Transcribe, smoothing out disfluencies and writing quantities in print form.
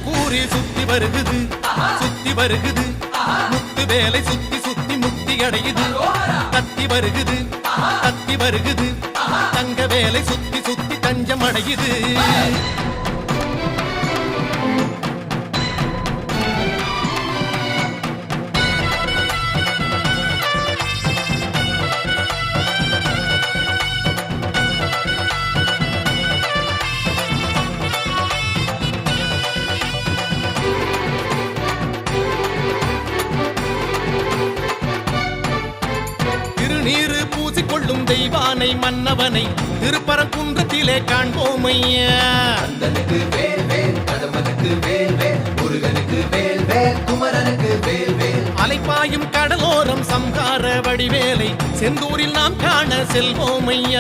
கூறி சுத்தி வருகுது சுத்தி வருகுது முத்து வேலை சுத்தி சுத்தி முக்தி அடையுது கத்தி வருகுது கத்தி வருகுது தங்க வேலை சுத்தி சுத்தி தஞ்சம் அடையுது திருநீரு பூசிக்கொள்ளும் தெய்வானை மன்னவனை திருப்பரங்குன்றத்திலே காண்போம் ஐயா கந்தனுக்கு வேல் வேல் கடம்பனுக்கு வேல் வேல் முருகனுக்கு வேல் வேல் குமரனுக்கு வேல் வேல் அலைப்பாயும் கடலோரம் சம்ஹார வடிவேலை செந்தூரில் நாம் காண செல்வோம் ஐயா